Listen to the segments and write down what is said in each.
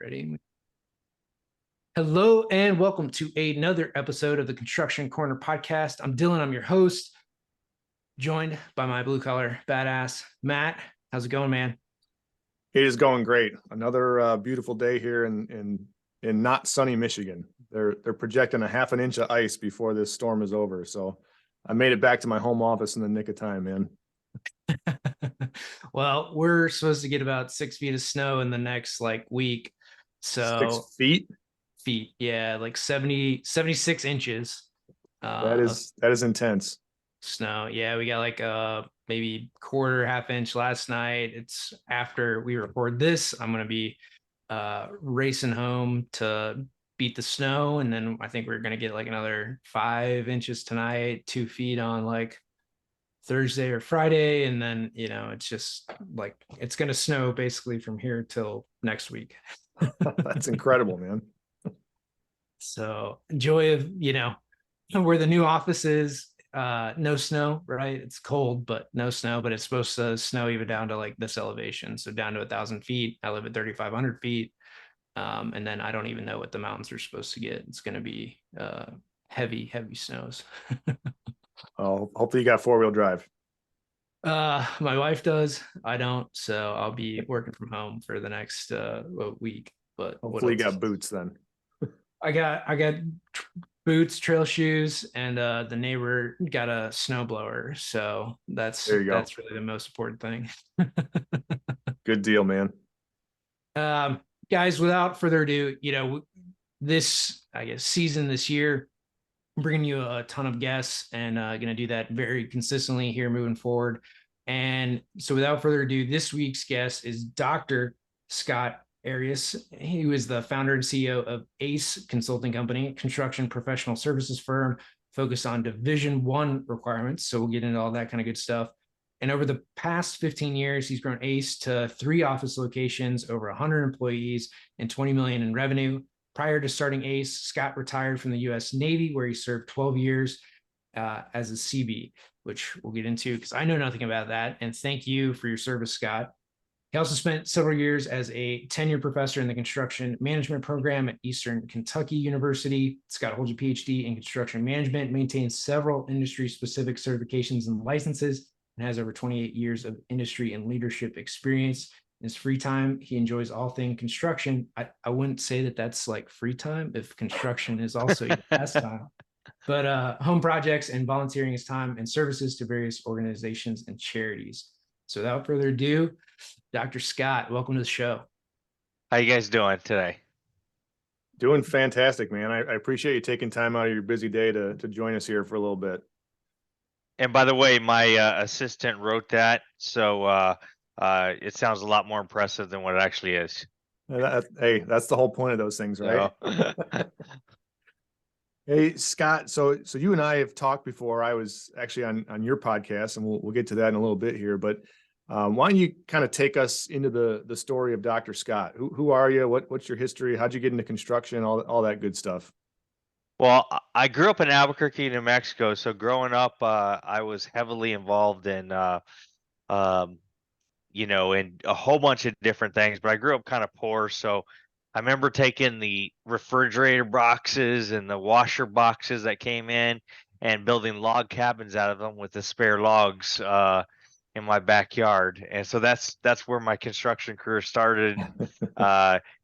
Ready? Hello and welcome to another episode of the Construction Corner podcast. I'm Dylan. I'm your host, joined by my blue collar badass Matt. How's it going, man? It is going great. Another beautiful day here in not sunny Michigan. They're projecting a half an inch of ice before this storm is over. So I made it back to my home office in the nick of time, man. Well, we're supposed to get about 6 feet of snow in the next week. So 6 feet. feet, yeah, like 76 inches of That is intense. snow. Yeah, we got maybe quarter, half inch last night. It's after we record this. I'm gonna be racing home to beat the snow, and then I think we're gonna get like another 5 inches tonight, 2 feet on Thursday or Friday, and then it's just like it's gonna snow basically from here till next week. That's incredible, man. So joy of where the new office is. No snow, right? It's cold, but no snow. But it's supposed to snow even down to like this elevation, so down to 1,000 feet. I live at 3,500 feet, and then I don't even know what the mountains are supposed to get. It's going to be heavy snows. Oh, hopefully you got four-wheel drive. My wife does. I don't, so I'll be working from home for the next week. But Hopefully you got boots then. I got boots, trail shoes, and the neighbor got a snowblower. So that's There you go. that's really the most important thing. Good deal, man. Guys, without further ado, this I guess season this year, I'm bringing you a ton of guests and going to do that very consistently here moving forward. And so, without further ado, this week's guest is Dr. Scott Arias. He was the founder and CEO of ACE Consulting Company, construction professional services firm focused on Division One requirements. So we'll get into all that kind of good stuff. And over the past 15 years, he's grown ACE to 3 office locations, over 100 employees, and 20 million in revenue. Prior to starting ACE, Scott retired from the U.S. Navy, where he served 12 years as a Seabee, which we'll get into because I know nothing about that. And thank you for your service, Scott. He also spent several years as a tenured professor in the construction management program at Eastern Kentucky University. Scott holds a PhD in construction management, maintains several industry-specific certifications and licenses, and has over 28 years of industry and leadership experience. In his free time, he enjoys all things construction. I wouldn't say that that's like free time if construction is also your pastime. But home projects and volunteering his time and services to various organizations and charities. So without further ado, Dr. Scott, welcome to the show. How you guys doing today? Doing fantastic, man. I appreciate you taking time out of your busy day to join us here for a little bit. And by the way, my assistant wrote that, so it sounds a lot more impressive than what it actually is. Hey, that's the whole point of those things, right? So, Hey, Scott. So you and I have talked before. I was actually on your podcast, and we'll get to that in a little bit here. But why don't you kind of take us into the story of Dr. Scott? Who are you? What's your history? How'd you get into construction? All that good stuff. well, I grew up in Albuquerque, New Mexico. So growing up, I was heavily involved in, um, in a whole bunch of different things. But I grew up kind of poor, so I remember taking the refrigerator boxes and the washer boxes that came in and building log cabins out of them with the spare logs in my backyard. And so that's where my construction career started.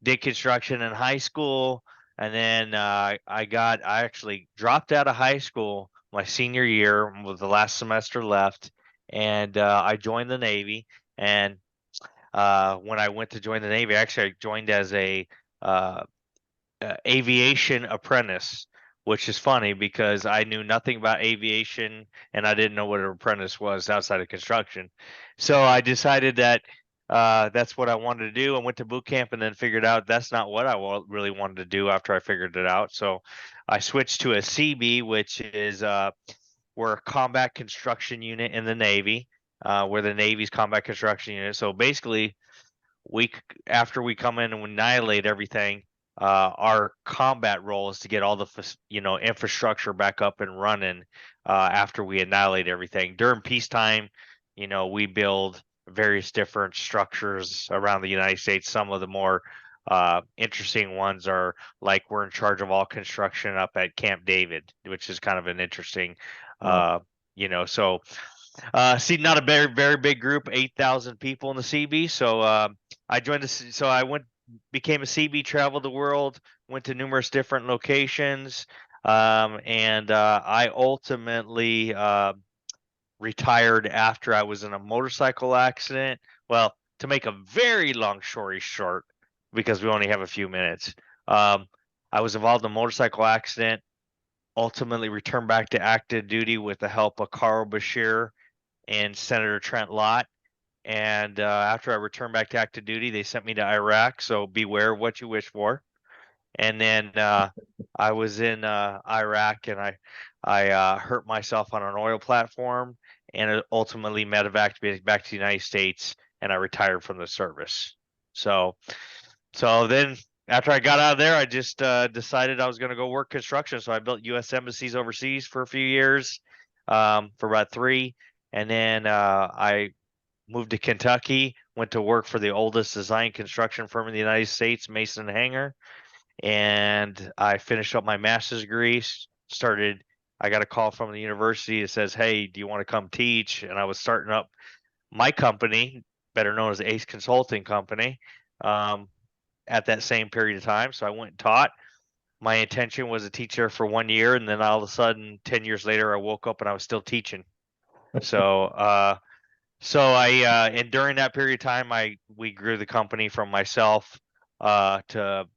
Did construction in high school, and then I actually dropped out of high school my senior year with the last semester left, and I joined the Navy. And when I went to join the Navy, actually I joined as a uh, aviation apprentice, which is funny because I knew nothing about aviation and I didn't know what an apprentice was outside of construction. So I decided that that's what I wanted to do. I went to boot camp and then figured out that's not what I really wanted to do after I figured it out. So I switched to a Seabee, which is we're a combat construction unit in the Navy. We're the Navy's combat construction unit. So basically, after we come in and annihilate everything, our combat role is to get all the infrastructure back up and running after we annihilate everything. During peacetime, we build various different structures around the United States. Some of the more Interesting ones are like we're in charge of all construction up at Camp David, which is kind of an interesting, Wow. so see, not a very big group, 8,000 people in the Seabee. So I joined so I became a Seabee, traveled the world, went to numerous different locations, and I ultimately retired after I was in a motorcycle accident. Well, to make a very long story short, because we only have a few minutes, um, I was involved in a motorcycle accident. Ultimately, returned back to active duty with the help of Carl Bashir and Senator Trent Lott. And after I returned back to active duty, they sent me to Iraq. So beware what you wish for. And then I was in Iraq, and I hurt myself on an oil platform, and it ultimately medevaced back to the United States, and I retired from the service. So then after I got out of there, I just decided I was going to go work construction. So I built U.S. embassies overseas for a few years, for about 3, and then I moved to Kentucky, went to work for the oldest design construction firm in the United States, Mason and Hanger, and I finished up my master's degree. I got a call from the university that says, "Hey, do you want to come teach?" And I was starting up my company, better known as Ace Consulting Company, um, at that same period of time. So I went and taught. My intention was to teach there for 1 year, and then all of a sudden, 10 years later, I woke up and I was still teaching. So, and during that period of time, we grew the company from myself to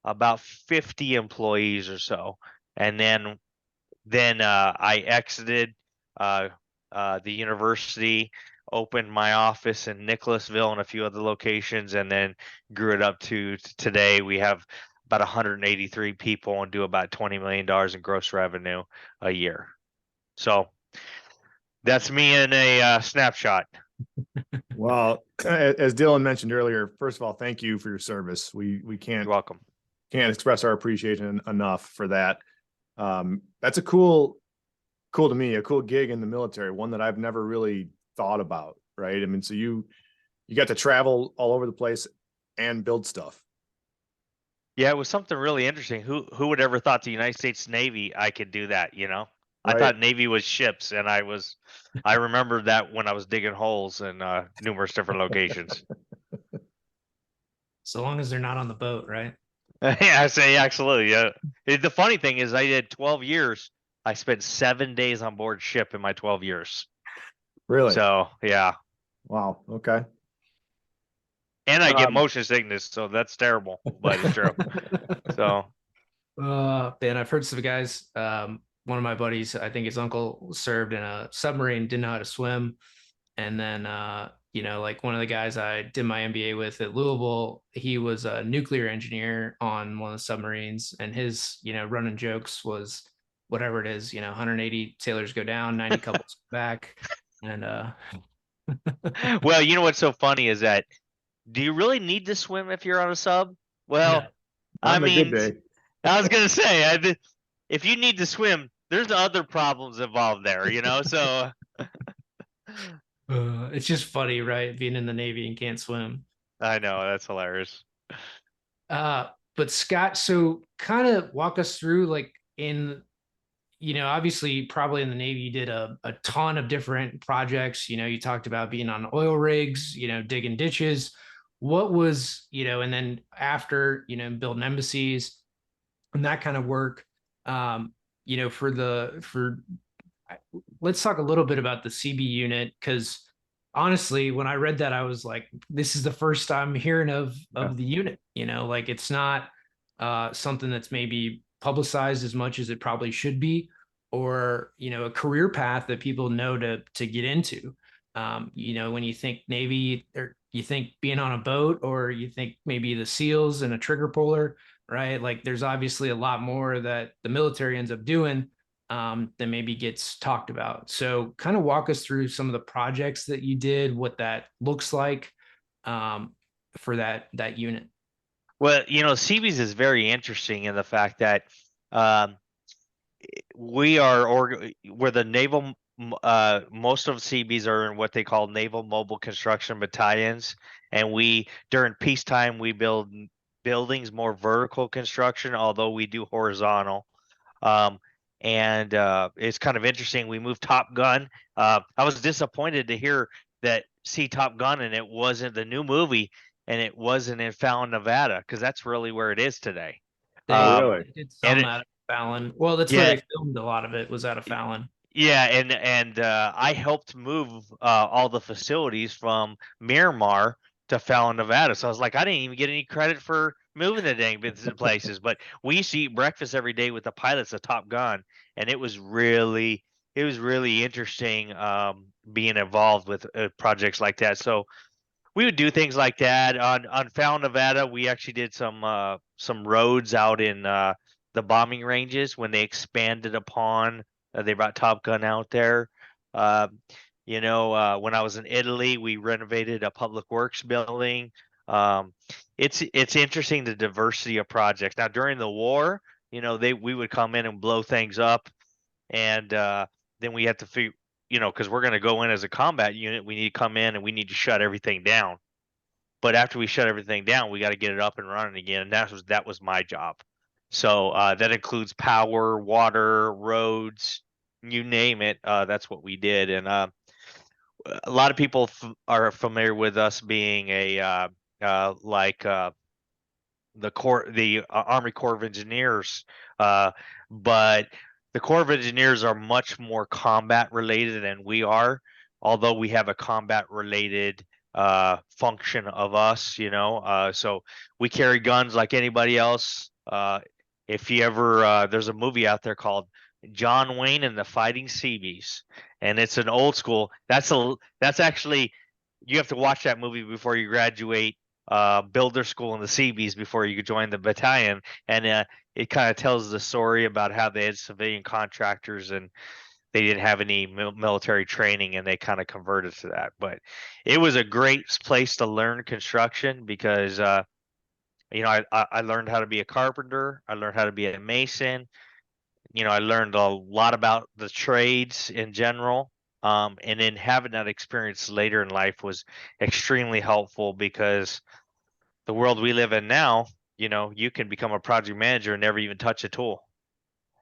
about 50 employees or so, and then I exited the university, opened my office in Nicholasville and a few other locations, and then grew it up to today. We have about 183 people and do about $20 million in gross revenue a year. So that's me in a snapshot. Well, as Dylan mentioned earlier, first of all, thank you for your service. We You're can't welcome. express our appreciation enough for that. That's a cool to me, a cool gig in the military, one that I've never really thought about, right? I mean, so you got to travel all over the place and build stuff. Yeah, it was something really interesting. Who would ever thought the United States Navy I could do that, you know? I Right. thought Navy was ships, and I remember that when I was digging holes in numerous different locations. So long as they're not on the boat, right? Yeah, I say absolutely. Yeah. The funny thing is I did 12 years. I spent 7 days on board ship in my 12 years. Really? So, yeah. Wow. Okay. And I get motion sickness, so that's terrible, but it's true. So, Man, I've heard some guys. One of my buddies, I think his uncle served in a submarine, didn't know how to swim, and then like one of the guys I did my MBA with at Louisville, he was a nuclear engineer on one of the submarines, and his running jokes was whatever it is, 180 sailors go down, 90 couples back, and well, you know what's so funny is that do you really need to swim if you're on a sub? Well, no. On I a good mean, day. I was gonna say, if you need to swim, there's other problems involved there, So It's just funny, right? Being in the Navy and can't swim. I know that's hilarious. But Scott, so kind of walk us through like obviously probably in the Navy, you did a ton of different projects. You talked about being on oil rigs, digging ditches. What was, and then after, building embassies and that kind of work, for let's talk a little bit about the CB unit, because honestly, when I read that, I was like, this is the first time hearing of the unit. Like it's not something that's maybe publicized as much as it probably should be, or a career path that people know to get into. When you think Navy, or you think being on a boat, or you think maybe the SEALs and a trigger puller, right? Like there's obviously a lot more that the military ends up doing that maybe gets talked about. So kind of walk us through some of the projects that you did, what that looks like for that unit. Well, Seabees is very interesting in the fact that um, we're the naval. Most of Seabees are in what they call naval mobile construction battalions, and we during peacetime we build buildings, more vertical construction, although we do horizontal. Um, and it's kind of interesting. We moved Top Gun. I was disappointed to hear that see Top Gun and it wasn't the new movie and it wasn't in Fallon, Nevada, because that's really where it is today. Oh, They really? did And film that at Fallon. Well, that's where yeah, they filmed a lot of it, was out of Fallon. yeah, and I helped move all the facilities from Miramar to Fallon, Nevada. So I was like, I didn't even get any credit for moving the dang places. But we used to eat breakfast every day with the pilots of Top Gun, and it was really interesting being involved with projects like that. So we would do things like that on Fallon, Nevada. We actually did some roads out in the bombing ranges when they expanded upon. They brought Top Gun out there. Uh, when I was in Italy, we renovated a public works building. Um, it's interesting the diversity of projects. Now during the war, we would come in and blow things up, and then we have to figure, because we're going to go in as a combat unit, we need to come in and we need to shut everything down. But after we shut everything down, we got to get it up and running again, and that was my job. So that includes power, water, roads, you name it. That's what we did, and a lot of people are familiar with us being a like the Army Corps of Engineers, but the Corps of Engineers are much more combat related than we are, although we have a combat related function of us, so we carry guns like anybody else. If you ever there's a movie out there called John Wayne and the Fighting Seabees, and it's an old school. That's actually, you have to watch that movie before you graduate builder school in the Seabees before you could join the battalion, and it kind of tells the story about how they had civilian contractors and they didn't have any military training, and they kind of converted to that. But it was a great place to learn construction because I learned how to be a carpenter, I learned how to be a mason. I learned a lot about the trades in general. And then having that experience later in life was extremely helpful because the world we live in now, you can become a project manager and never even touch a tool.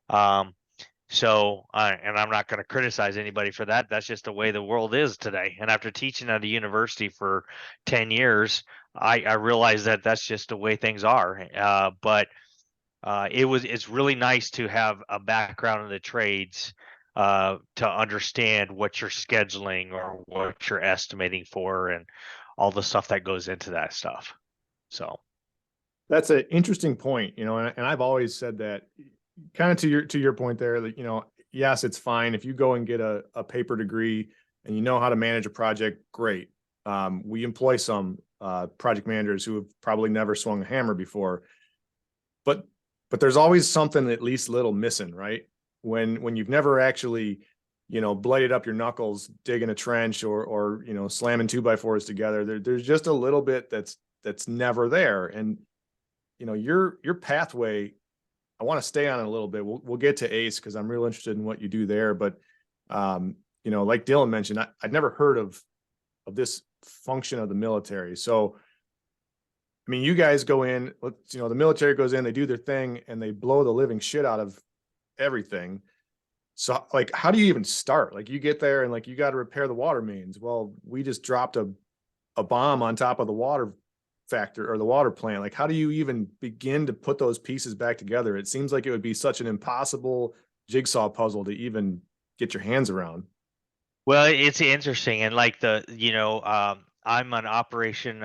Um, and I'm not going to criticize anybody for that. That's just the way the world is today. And after teaching at a university for 10 years, I realized that that's just the way things are. But it's really nice to have a background in the trades to understand what you're scheduling or what you're estimating for and all the stuff that goes into that stuff. So. That's an interesting point, and I've always said that kind of to your point there, that, yes, it's fine if you go and get a paper degree and you know how to manage a project, great. We employ some project managers who have probably never swung a hammer before, but there's always something at least little missing, right? When you've never actually, bladed up your knuckles digging a trench or slamming 2x4s together, there's just a little bit that's never there. And your pathway, I want to stay on it a little bit. We'll get to ACE because I'm real interested in what you do there. But like Dylan mentioned, I'd never heard of this function of the military. So, I mean, you guys go in, the military goes in, they do their thing, and they blow the living shit out of everything. So, like, how do you even start? Like, you get there and you got to repair the water mains. Well, we just dropped a bomb on top of the water factor or the water plant. Like, how do you even begin to put those pieces back together? It seems like it would be such an impossible jigsaw puzzle to even get your hands around. Well, it's interesting, and I'm an Operation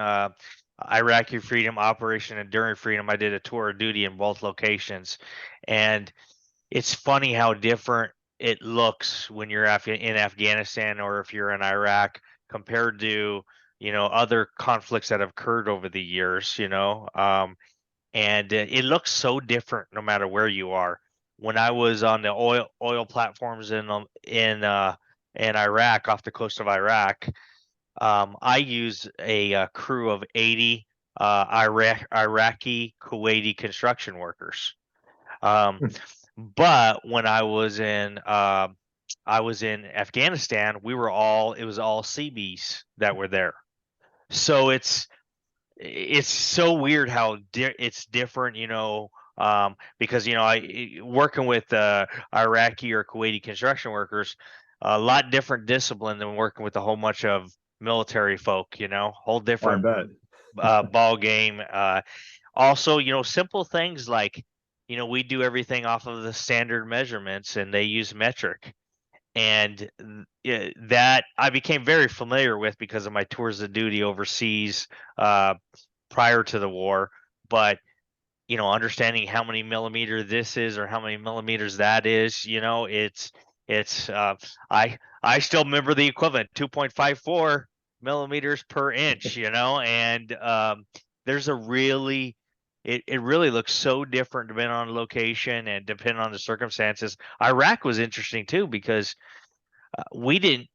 Iraqi Freedom, Operation Enduring Freedom. I did a tour of duty in both locations, and it's funny how different it looks when you're in Afghanistan or if you're in Iraq compared to other conflicts that have occurred over the years. And it looks so different no matter where you are. When I was on the oil platforms in Iraq, off the coast of Iraq, I used a crew of 80 Iraqi Kuwaiti construction workers. Um, but when I was in Afghanistan, it was all Seabees that were there. So it's so weird how it's different, because working with Iraqi or Kuwaiti construction workers, a lot different discipline than working with a whole bunch of military folk, whole Oh, I different bet. ball game. Also, simple things like, we do everything off of the standard measurements and they use metric. And that I became very familiar with because of my tours of duty overseas uh, prior to the war. But understanding how many millimeter this is or how many millimeters that is, it's I still remember the equivalent 2.54 millimeters per inch, and there's a really it really looks so different depending on the location and depending on the circumstances. Iraq was interesting too because we didn't,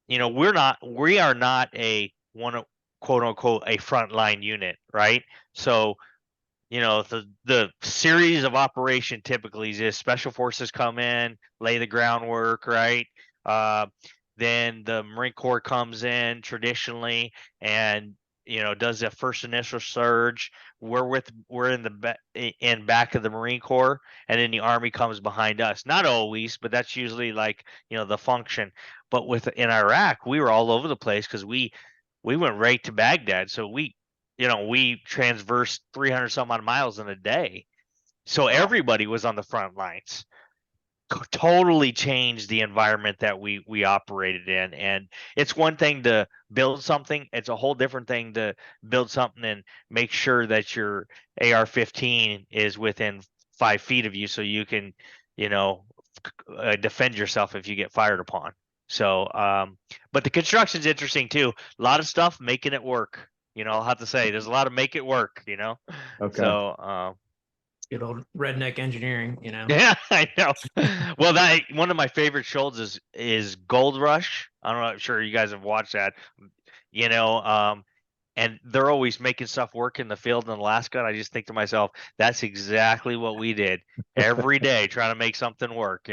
we are not a one quote unquote a frontline unit, right? So the series of operation typically is special forces come in, lay the groundwork, right? Uh, then the Marine Corps comes in traditionally and does a first initial surge. We're in in back of the Marine Corps, and then the Army comes behind us. Not always, but that's usually like the function. But in Iraq, we were all over the place because we went right to Baghdad, so we transversed 300 some odd miles in a day. So Wow. everybody was on the front lines. Totally changed the environment that we operated in. And it's one thing to build something, it's a whole different thing to build something and make sure that your AR-15 is within 5 feet of you so you can, you know, defend yourself if you get fired upon. So, but the construction's interesting too. A lot of stuff making it work. I'll have to say there's a lot of make it work. Okay. So, Good old redneck engineering, you know. yeah, I know. Well, that one of my favorite shows is Gold Rush. I'm not sure you guys have watched that. You know, um, and they're always making stuff work in the field in Alaska. And I just think to myself, that's exactly what we did every day, trying to make something work.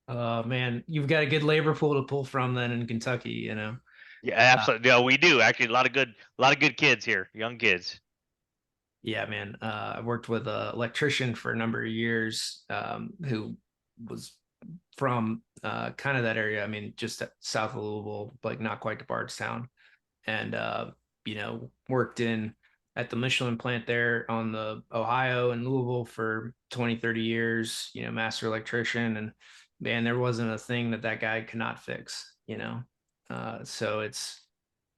Man, you've got a good labor pool to pull from then in Kentucky, you know. Yeah, Uh, absolutely. No, we do actually a lot of good kids here, young kids. yeah, man. I worked with an electrician for a number of years, who was from kind of that area. I mean, just south of Louisville, like not quite to Bardstown, and worked in at the Michelin plant there on the Ohio and Louisville for 20, 30 years, master electrician. And man, there wasn't a thing that that guy could not fix. So it's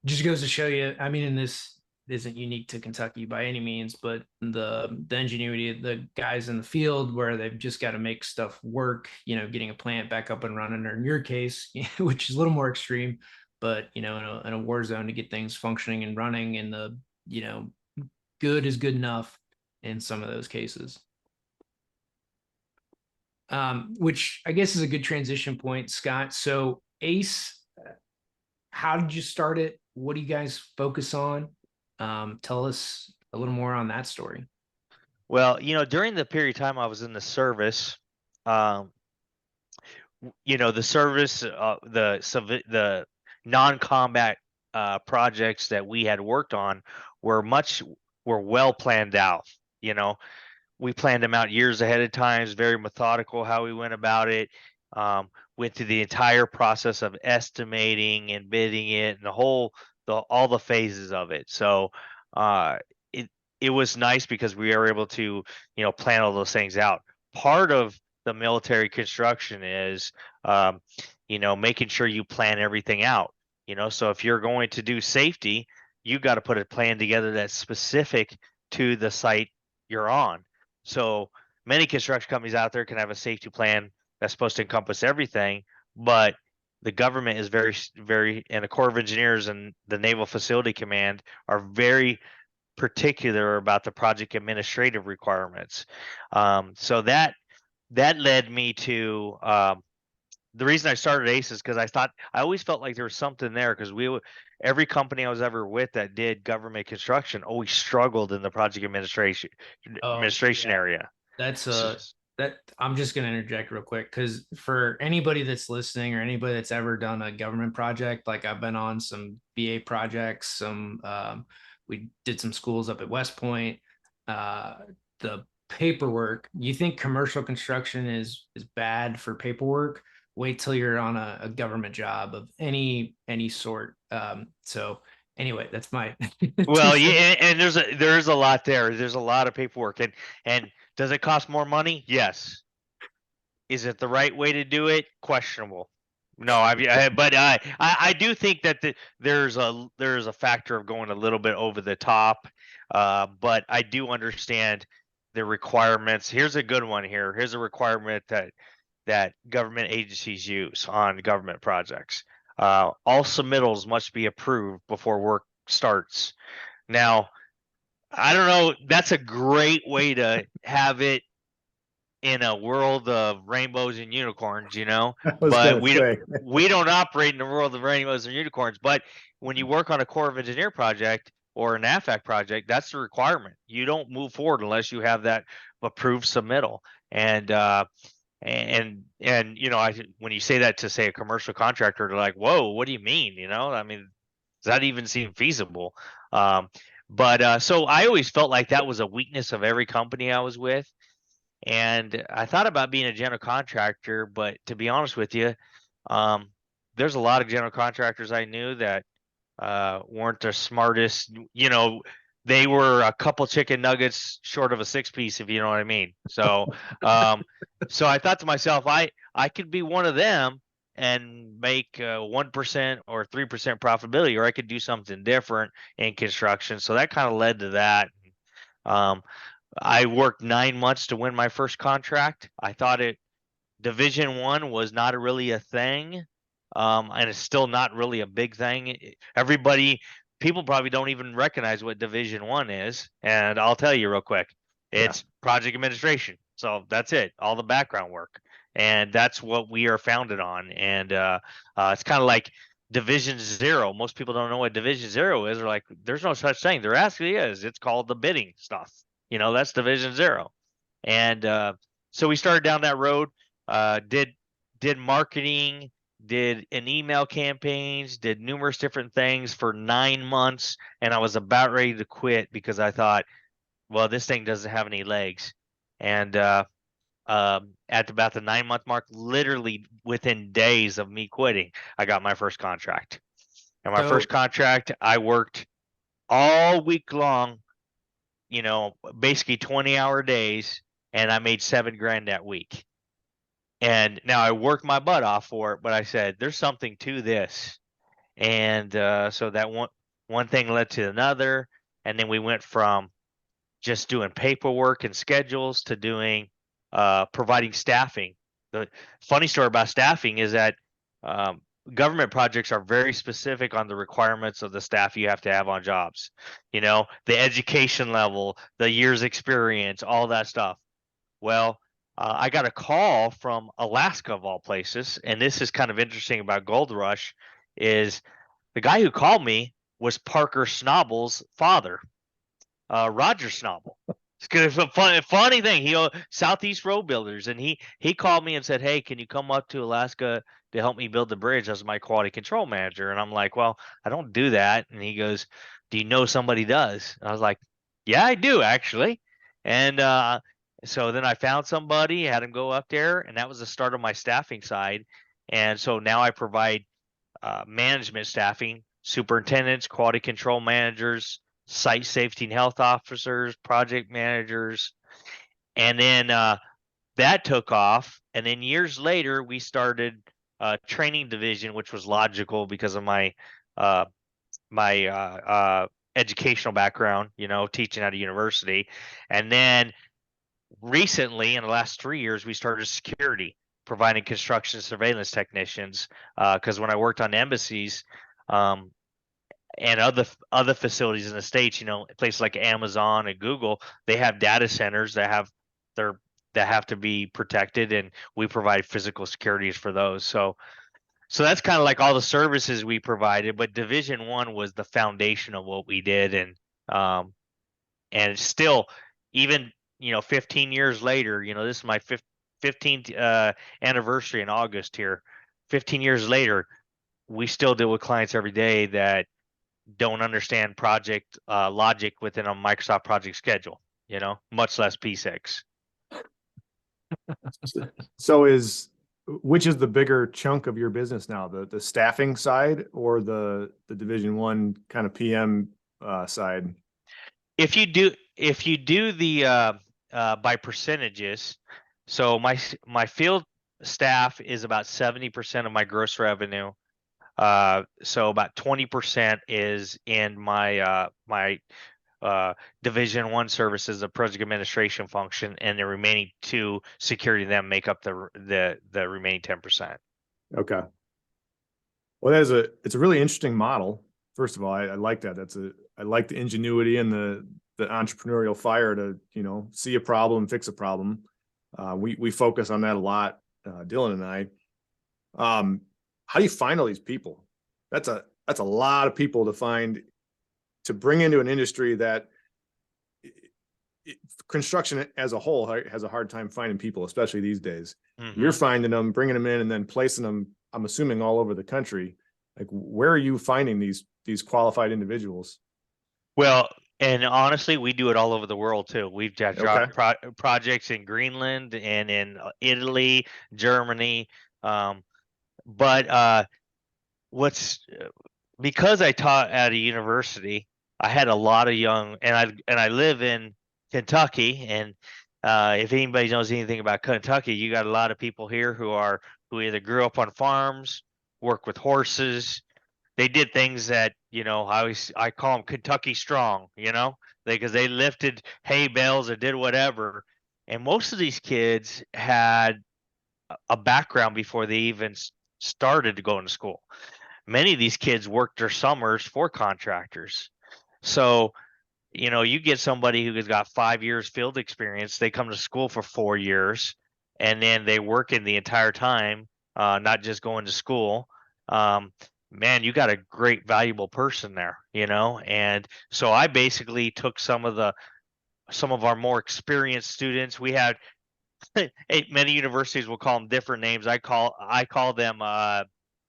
just goes to show you, I mean, and this isn't unique to Kentucky by any means, but the ingenuity of the guys in the field where they've just got to make stuff work, getting a plant back up and running, or in your case, which is a little more extreme, but in a war zone to get things functioning and running, and the you know good is good enough in some of those cases. Which I guess is a good transition point, Scott. So Ace, how did you start it? What do you guys focus on? Tell us a little more on that story. Well, during the period of time I was in the service, um, the service, the non-combat projects that we had worked on were well planned out. You know, we planned them out years ahead of time, very methodical how we went about it. Went through the entire process of estimating and bidding it, and all the phases of it. So uh, it it was nice because we were able to plan all those things out. Part of the military construction is making sure you plan everything out. So if you're going to do safety, you got to put a plan together that's specific to the site you're on. So many construction companies out there can have a safety plan that's supposed to encompass everything, but the government is very, and the Corps of Engineers and the Naval Facility Command are very particular about the project administrative requirements. So that led me to the reason I started ACE is because I always felt like there was something there because every company I was ever with that did government construction always struggled in the project Oh, administration yeah. area. That's S- that I'm just gonna interject real quick, because for anybody that's listening or anybody that's ever done a government project, like I've been on some BA projects, some We did some schools up at West Point. The paperwork, you think commercial construction is bad for paperwork? Wait till you're on a government job of any sort. So anyway, that's my two Well, yeah, cents. and there's a lot there. There's a lot of paperwork, and does it cost more money? Yes. Is it the right way to do it? Questionable. No, but I do think that there's a factor of going a little bit over the top, but I do understand the requirements. Here's a good one here. Here's a requirement that government agencies use on government projects. All submittals must be approved before work starts. Now, I don't know. That's a great way to have it in a world of rainbows and unicorns, I was but gonna say. we don't operate in the world of rainbows and unicorns. But when you work on a Corps of Engineer project or an AFAC project, that's the requirement. You don't move forward unless you have that approved submittal. And when you say that to say a commercial contractor, they're like, "Whoa, what do you mean?" I mean, does that even seem feasible? Um, but so I always felt like that was a weakness of every company I was with. And I thought about being a general contractor, but to be honest with you, um, there's a lot of general contractors I knew that weren't the smartest. They were a couple chicken nuggets short of a six piece, if you know what I mean. Um, so I thought to myself, I could be one of them and make 1% or 3% profitability, or I could do something different in construction. So that kind of led to that. Um, I worked 9 months to win my first contract. I thought Division One was not really a thing, and it's still not really a big thing. People probably don't even recognize what Division One is, and I'll tell you real quick. Yeah. It's project administration. So that's it, all the background work, and that's what we are founded on. And it's kind of like Division Zero. Most people don't know what Division Zero is. They're like, "There's no such thing." There actually is. It's called the bidding stuff. That's Division Zero. And so we started down that road. Did marketing, did an email campaigns, did numerous different things for 9 months, and I was about ready to quit because I thought, well, this thing doesn't have any legs. And at about the 9 month mark, literally within days of me quitting, I got my first contract. And my first So contract, I worked all week long, basically 20-hour days, and I made 7 grand that week. And now I worked my butt off for it, but I said, there's something to this. And so that one thing led to another. And then we went from just doing paperwork and schedules to doing providing staffing. The funny story about staffing is that um, government projects are very specific on the requirements of the staff you have to have on jobs. The education level, the years experience, all that stuff. Well, I got a call from Alaska of all places, and this is kind of interesting about Gold Rush. Is the guy who called me was Parker Snobel's father, Roger Snobel. It's a funny thing. He Southeast Road Builders, and he called me and said, "Hey, can you come up to Alaska to help me build the bridge as my quality control manager?" And I'm like, "Well, I don't do that." And he goes, "Do you know somebody does?" And I was like, "Yeah, I do actually." And so then I found somebody, had him go up there, and that was the start of my staffing side. And so now I provide management staffing, superintendents, quality control managers, site safety and health officers, project managers, and then that took off. And then years later, we started a training division, which was logical because of uh, my educational background, teaching at a university. And then recently, in the last 3 years, we started security, providing construction surveillance technicians. Because when I worked on embassies, um, and other facilities in the states, places like Amazon and Google, they have data centers their that have to be protected, and we provide physical securities for those. So that's kind of like all the services we provided, but Division One was the foundation of what we did, and it's still, even 15 years later, this is my 15th anniversary in August here. 15 years later, we still deal with clients every day that don't understand project logic within a Microsoft project schedule, much less P6. So which is the bigger chunk of your business now, the staffing side or the Division I kind of PM side? If you do the by percentages, so my field staff is about 70% of my gross revenue. So about 20% is in my Division I services, the project administration function, and the remaining two security them make up the remaining 10%. Okay. Well, it's a really interesting model. First of all, I like that. I like the ingenuity and the entrepreneurial fire to, see a problem, fix a problem. We focus on that a lot, Dylan and I. How do you find all these people? That's a lot of people to bring into an industry that construction as a whole has a hard time finding people, especially these days. Mm-hmm. You're finding them, bringing them in, and then placing them, I'm assuming, all over the country. Like, where are you finding these qualified individuals? Well, and honestly, we do it all over the world too. We've got projects in Greenland and in Italy, Germany. But because I taught at a university, I had a lot of young, and I live in Kentucky, and if anybody knows anything about Kentucky, you got a lot of people here who either grew up on farms, work with horses. They did things that, I call them Kentucky strong, because they lifted hay bales or did whatever. And most of these kids had a background before they even started going to school. Many of these kids worked their summers for contractors. So, you get somebody who has got 5 years field experience, they come to school for 4 years, and then they work in the entire time, not just going to school. Man, you got a great, valuable person there, And so I basically took some of our more experienced students. We had many universities will call them different names. I call them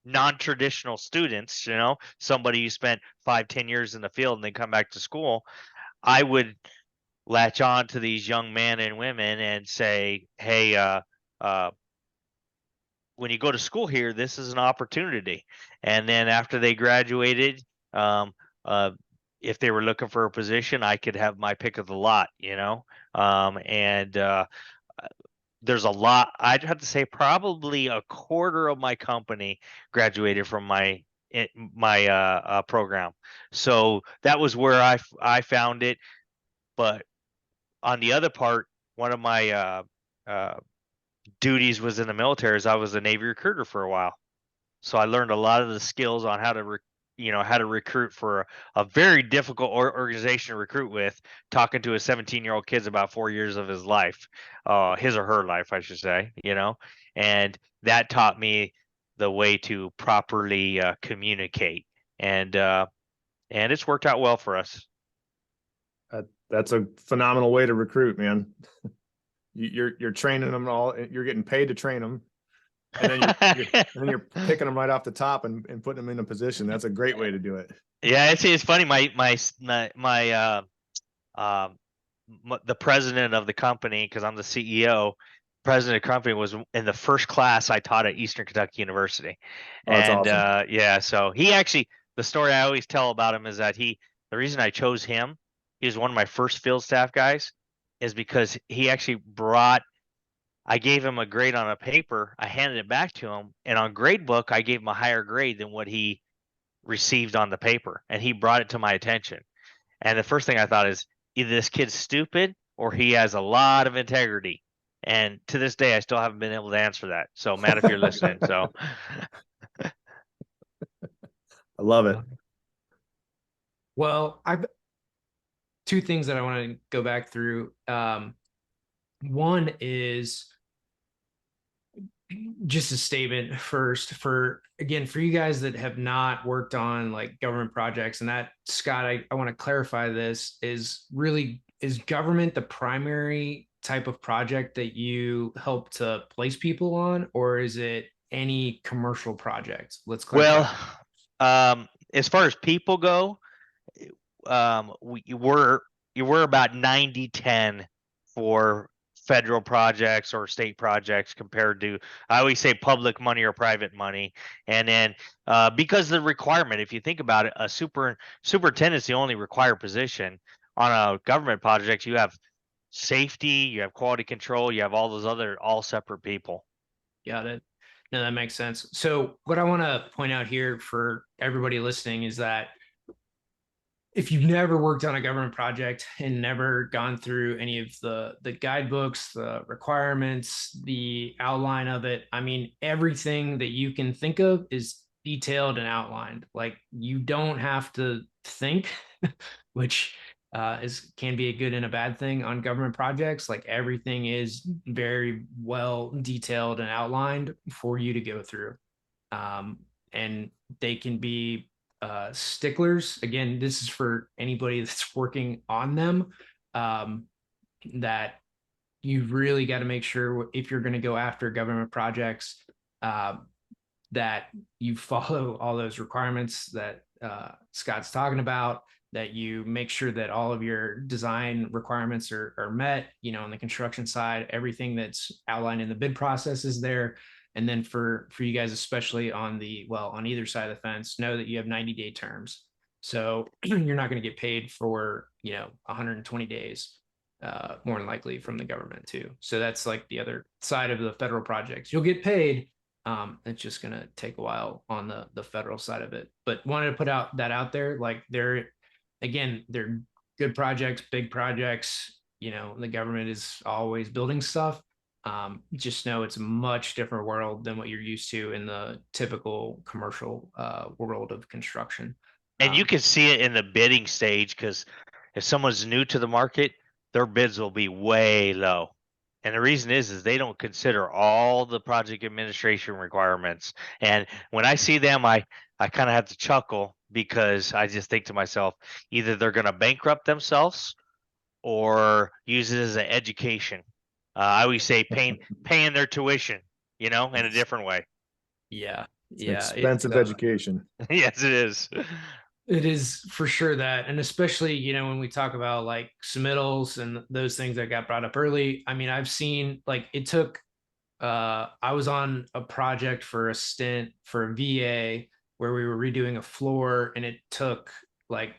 non-traditional students, somebody who spent 5-10 years in the field and they come back to school. I would latch on to these young men and women and say, hey, when you go to school here, this is an opportunity. And then after they graduated, if they were looking for a position, I could have my pick of the lot, there's a lot. I'd have to say probably a quarter of my company graduated from my program. So that was where I found it. But on the other part, one of my duties was in the military. As I was a Navy recruiter for a while, so I learned a lot of the skills on how to recruit for a very difficult organization to recruit with. Talking to a 17-year-old kid's about 4 years of his life, his or her life, I should say. And that taught me the way to properly communicate, and it's worked out well for us. That's a phenomenal way to recruit, man. You're training them all. You're getting paid to train them, and then you're picking them right off the top and putting them in a position. That's a great way to do it. Yeah, it's funny. The president of the company, because I'm the CEO, president of the company, was in the first class I taught at Eastern Kentucky University. Oh, that's awesome. Yeah, so he actually, the story I always tell about him is that the reason I chose him, he was one of my first field staff guys, is because he actually I gave him a grade on a paper, I handed it back to him, and on grade book, I gave him a higher grade than what he received on the paper, and he brought it to my attention. And the first thing I thought is, either this kid's stupid or he has a lot of integrity. And to this day, I still haven't been able to answer that. So, Matt, if you're listening, so. I love it. Well, I've two things that I want to go back through. One is just a statement first for you guys that have not worked on like government projects, and that, Scott, I want to clarify this, is government the primary type of project that you help to place people on, or is it any commercial project? Let's clarify. Well, as far as people go, you were about 90-10 for federal projects or state projects compared to, I always say, public money or private money. And then because the requirement, if you think about it, a superintendent's the only required position. On a government project, you have safety, you have quality control, you have all those other all separate people. Got it. No, that makes sense. So what I want to point out here for everybody listening is that if you've never worked on a government project and never gone through any of the guidebooks, the requirements, the outline of it, I mean, everything that you can think of is detailed and outlined. Like you don't have to think, which can be a good and a bad thing on government projects. Like everything is very well detailed and outlined for you to go through. And they can be sticklers. Again, this is for anybody that's working on them, that you really got to make sure if you're going to go after government projects, that you follow all those requirements that Scott's talking about, that you make sure that all of your design requirements are met, on the construction side, everything that's outlined in the bid process is there. And then for you guys, especially on either side of the fence, know that you have 90-day terms. So you're not going to get paid for, 120 days, more than likely from the government too. So that's like the other side of the federal projects. You'll get paid. It's just going to take a while on the federal side of it, but wanted to put that out there. Like they're good projects, big projects, the government is always building stuff. Just know it's a much different world than what you're used to in the typical commercial world of construction. And you can see it in the bidding stage, because if someone's new to the market, their bids will be way low. And the reason is they don't consider all the project administration requirements. And when I see them, I kind of have to chuckle, because I just think to myself, either they're going to bankrupt themselves or use it as an education. I always say paying their tuition, in a different way. Yeah. It's an Yeah. expensive education. Yes, it is. It is for sure that, and especially, when we talk about like submittals and those things that got brought up early, I mean, I've seen like it took, I was on a project for a stint for a VA where we were redoing a floor, and it took like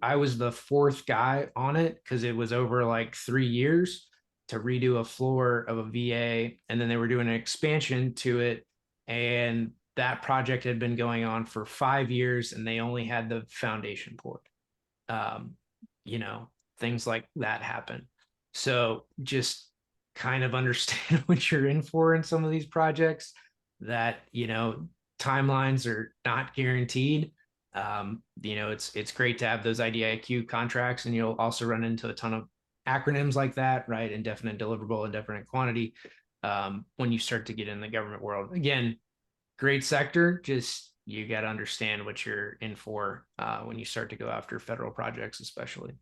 I was the fourth guy on it because it was over like 3 years to redo a floor of a VA. And then they were doing an expansion to it. And that project had been going on for 5 years and they only had the foundation poured. Things like that happen. So just kind of understand what you're in for in some of these projects, that, timelines are not guaranteed. It's great to have those IDIQ contracts, and you'll also run into a ton of acronyms like that, right? Indefinite deliverable, indefinite quantity. When you start to get in the government world, again, great sector, just you got to understand what you're in for when you start to go after federal projects, especially.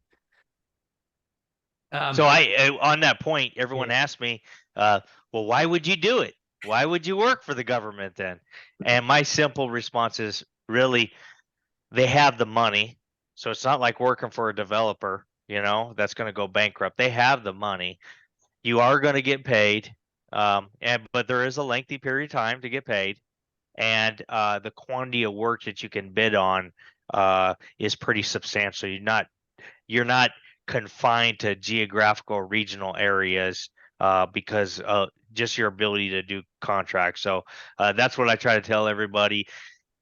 So on that point, everyone asked me, well, why would you do it? Why would you work for the government then? And my simple response is, really, they have the money. So it's not like working for a developer, that's going to go bankrupt. They have the money. You are going to get paid. But there is a lengthy period of time to get paid. And the quantity of work that you can bid on is pretty substantial. You're not confined to geographical regional areas because just your ability to do contracts. So that's what I try to tell everybody.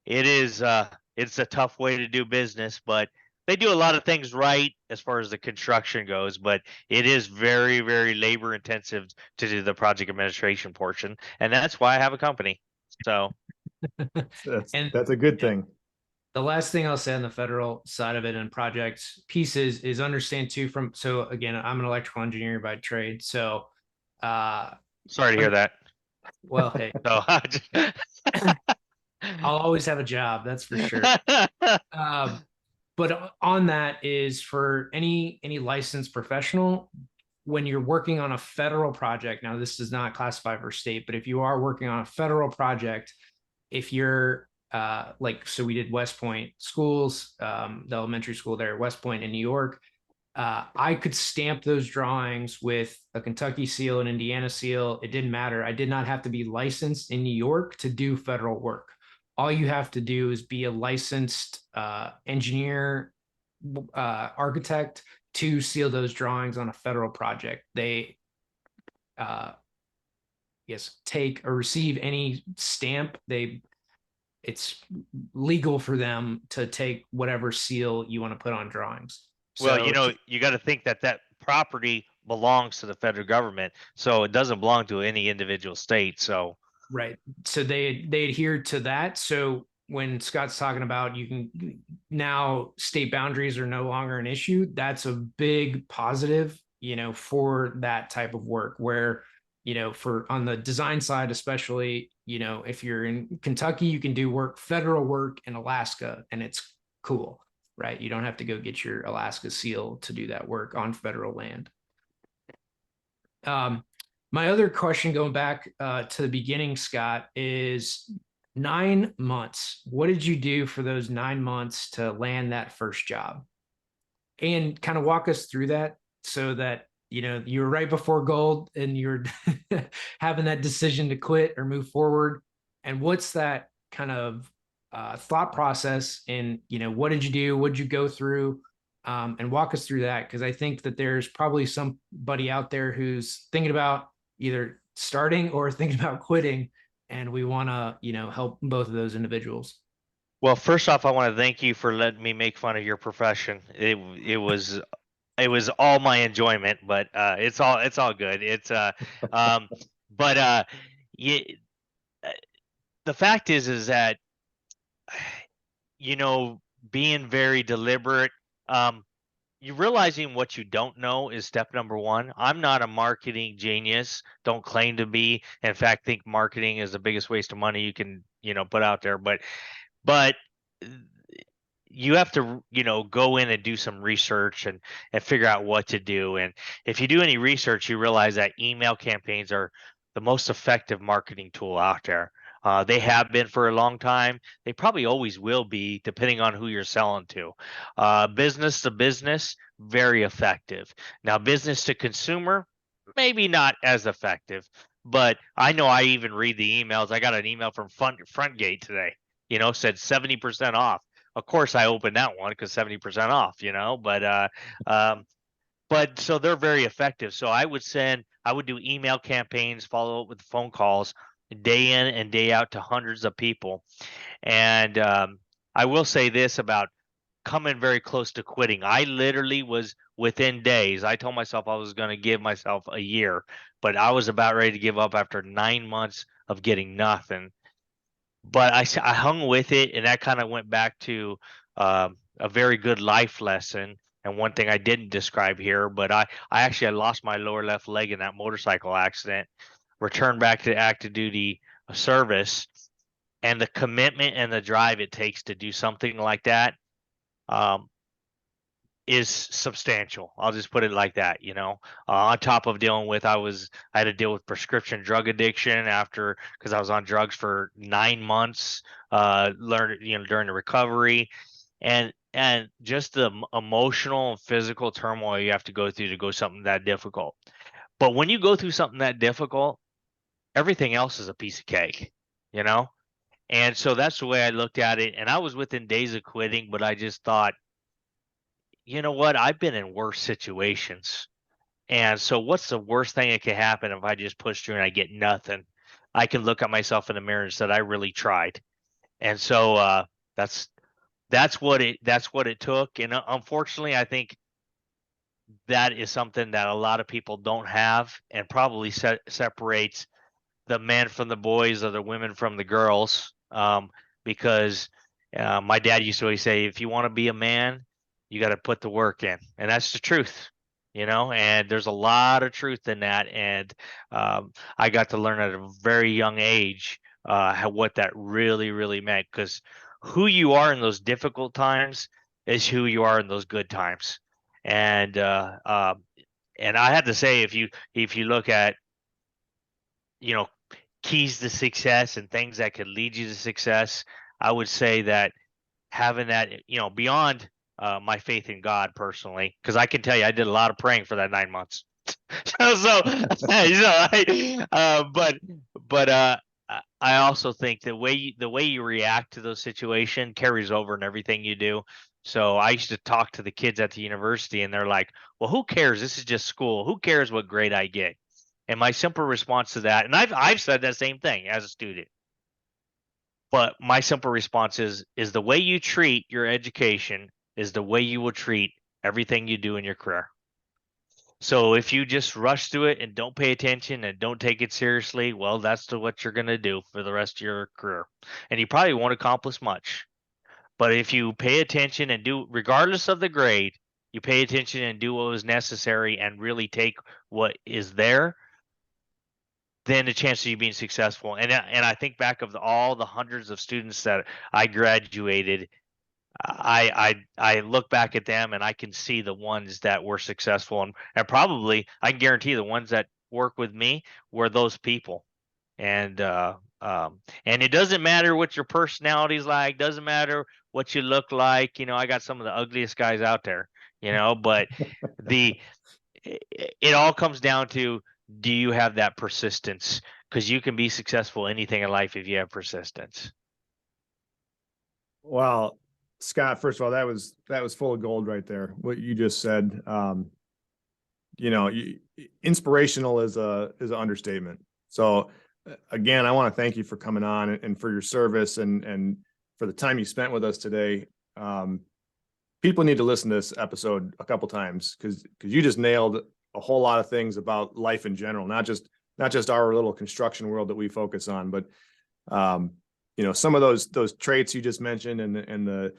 It's a tough way to do business, but they do a lot of things right as far as the construction goes, but it is very, very labor intensive to do the project administration portion. And that's why I have a company. So that's a good thing. The last thing I'll say on the federal side of it and projects pieces is understand too so again, I'm an electrical engineer by trade. So sorry to hear that. Well, hey, so, I'll always have a job, that's for sure. But on that is for any licensed professional, when you're working on a federal project, now this does not classify for state, but if you are working on a federal project, if you're so we did West Point schools, the elementary school there, West Point in New York. I could stamp those drawings with a Kentucky seal, an Indiana seal. It didn't matter. I did not have to be licensed in New York to do federal work. All you have to do is be a licensed engineer, architect to seal those drawings on a federal project. They take or receive any stamp. It's legal for them to take whatever seal you want to put on drawings. Well, So you got to think that that property belongs to the federal government, so it doesn't belong to any individual state. So right. So they adhere to that. So when Scott's talking about you can now state boundaries are no longer an issue, that's a big positive, for that type of work where, for on the design side, especially, if you're in Kentucky, you can do federal work in Alaska, and it's cool, right? You don't have to go get your Alaska seal to do that work on federal land. My other question, going back to the beginning, Scott, is 9 months. What did you do for those 9 months to land that first job? And kind of walk us through that so that, you were right before gold and you're having that decision to quit or move forward. And what's that kind of thought process? And, what did you do? What did you go through? And walk us through that, because I think that there's probably somebody out there who's thinking about either starting or thinking about quitting, and we want to help both of those individuals. well, first off, I want to thank you for letting me make fun of your profession. It was all my enjoyment, but it's all good. Um, but you, the fact is that you know being very deliberate. You realizing what you don't know is step number one. I'm not a marketing genius. Don't claim to be. In fact, think marketing is the biggest waste of money you can put out there. But you have to go in and do some research and figure out what to do. And if you do any research, you realize that email campaigns are the most effective marketing tool out there. They have been for a long time. They probably always will be, depending on who you're selling to business, very effective. Now, business to consumer, maybe not as effective. But I know I even read the emails. I got an email from Frontgate today, said 70% off. Of course, I opened that one because 70% off, um, but so they're very effective. So I would do email campaigns, follow up with phone calls day in and day out to hundreds of people. And I will say this about coming very close to quitting. I literally was within days. I told myself I was going to give myself a year, but I was about ready to give up after 9 months of getting nothing. But I hung with it, and that kind of went back to a very good life lesson. And one thing I didn't describe here, but I actually lost my lower left leg in that motorcycle accident, returned back to active duty service, and the commitment and the drive it takes to do something like that um, is substantial. I'll just put it like that. On top of dealing with, I had to deal with prescription drug addiction because I was on drugs for 9 months, learned, during the recovery, and just the emotional and physical turmoil you have to go through to go something that difficult. But when you go through something that difficult, everything else is a piece of cake, you know? And so that's the way I looked at it. And I was within days of quitting, but I just thought, you know what? I've been in worse situations. And so what's the worst thing that could happen if I just push through and I get nothing? I can look at myself in the mirror and say I really tried. And so that's that's what it took. And unfortunately, I think that is something that a lot of people don't have, and probably separates the men from the boys or the women from the girls. Because my dad used to always say, if you want to be a man, you got to put the work in. And that's the truth, and there's a lot of truth in that. And I got to learn at a very young age what that really, really meant. Because who you are in those difficult times is who you are in those good times. And and I had to say, if you look at, you know, keys to success and things that could lead you to success, I would say that having that, beyond my faith in God personally, because I can tell you, I did a lot of praying for that 9 months. But I also think the way you react to those situations carries over in everything you do. So I used to talk to the kids at the university, and they're like, "Well, who cares? This is just school. Who cares what grade I get?" And my simple response to that, and I've said that same thing as a student, but my simple response is the way you treat your education is the way you will treat everything you do in your career. So if you just rush through it and don't pay attention and don't take it seriously, well, that's what you're going to do for the rest of your career. And you probably won't accomplish much. But if you pay attention and do, regardless of the grade, you pay attention and do what was necessary and really take what is there, then the chance of you being successful. And I think back of all the hundreds of students that I graduated, I look back at them and I can see the ones that were successful, and probably I can guarantee the ones that work with me were those people. And it doesn't matter what your personality's like, doesn't matter what you look like. I got some of the ugliest guys out there, but the it all comes down to, do you have that persistence? Because you can be successful anything in life if you have persistence. Well, Scott, first of all, that was full of gold right there. What you just said, inspirational is an understatement. So again, I want to thank you for coming on and for your service and for the time you spent with us today. People need to listen to this episode a couple times because you just nailed a whole lot of things about life in general, not just our little construction world that we focus on, but some of those traits you just mentioned and the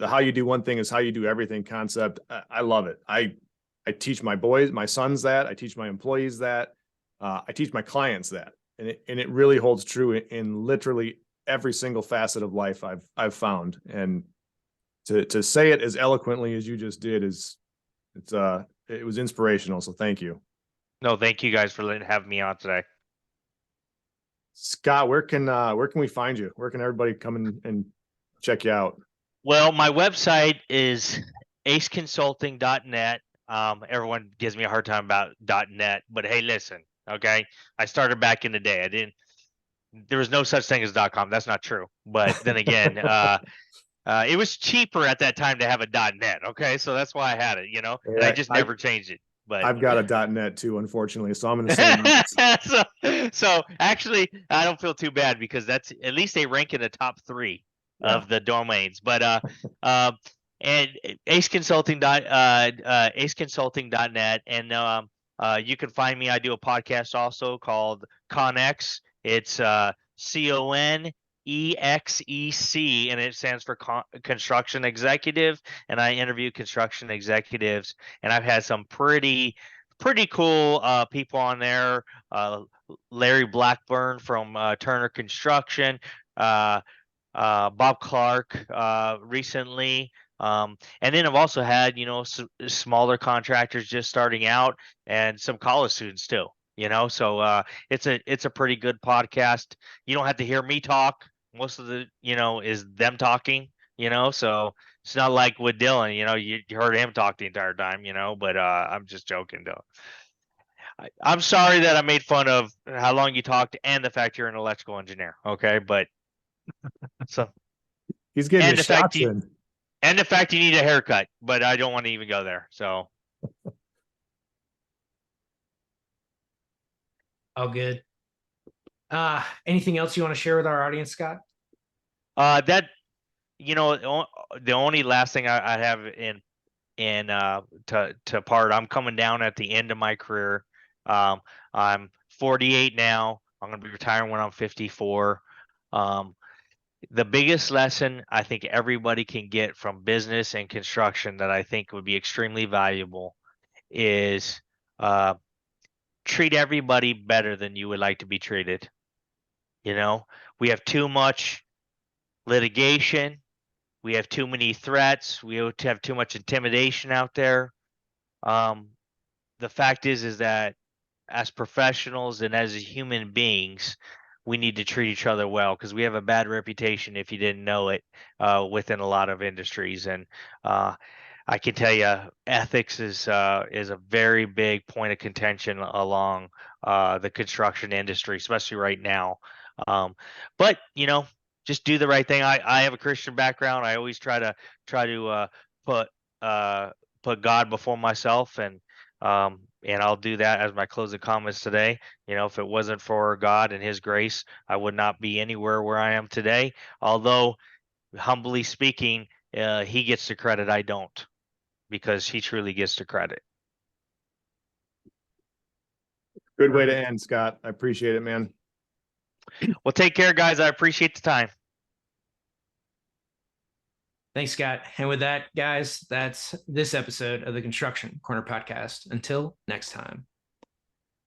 how you do one thing is how you do everything concept. I love it. I teach my sons that. I teach my employees that. I teach my clients that, and it really holds true in literally every single facet of life I've found. And to say it as eloquently as you just did it was inspirational. So thank you. No, thank you guys for having me on today. Scott, where can we find you? Where can everybody come and check you out? Well, my website is aceconsulting.net. Everyone gives me a hard time about .net, but hey, listen, okay? I started back in the day. There was no such thing as .com. That's not true. But then again, it was cheaper at that time to have a .net, okay? So that's why I had it, and I just never changed it. But I've got a .net too, unfortunately, so I'm in the same. so actually, I don't feel too bad because that's at least they rank in the top 3 of the domains. But and aceconsulting.net, and you can find me. I do a podcast also called Connex. It's CONEXEC, and it stands for construction executive. And I interview construction executives, and I've had some pretty cool people on there. Larry Blackburn from Turner Construction, Bob Clark recently. And then I've also had, smaller contractors just starting out and some college students too, so it's a pretty good podcast. You don't have to hear me talk. Most of the, is them talking, so it's not like with Dylan, you heard him talk the entire time, but I'm just joking though. I'm sorry that I made fun of how long you talked and the fact you're an electrical engineer. Okay. But so he's getting and his the fact shots in. And the fact you need a haircut, but I don't want to even go there. So Oh, good. Anything else you want to share with our audience, Scott? that the only last thing I have to part, I'm coming down at the end of my career. I'm 48 now. I'm going to be retiring when I'm 54. The biggest lesson I think everybody can get from business and construction that I think would be extremely valuable is treat everybody better than you would like to be treated. We have too much litigation. We have too many threats. We have too much intimidation out there. The fact is that as professionals and as human beings, we need to treat each other well, because we have a bad reputation, if you didn't know it, within a lot of industries. And I can tell you, ethics is a very big point of contention along the construction industry, especially right now. But just do the right thing. I have a Christian background. I always try to put uh, put God before myself, and I'll do that as my closing comments today. If it wasn't for God and His grace, I would not be anywhere where I am today. Although, humbly speaking, He gets the credit, I don't, because He truly gets the credit. Good way to end, Scott. I appreciate it, man. Well, take care, guys. I appreciate the time. Thanks, Scott. And with that, guys, that's this episode of the Construction Corner podcast. Until next time.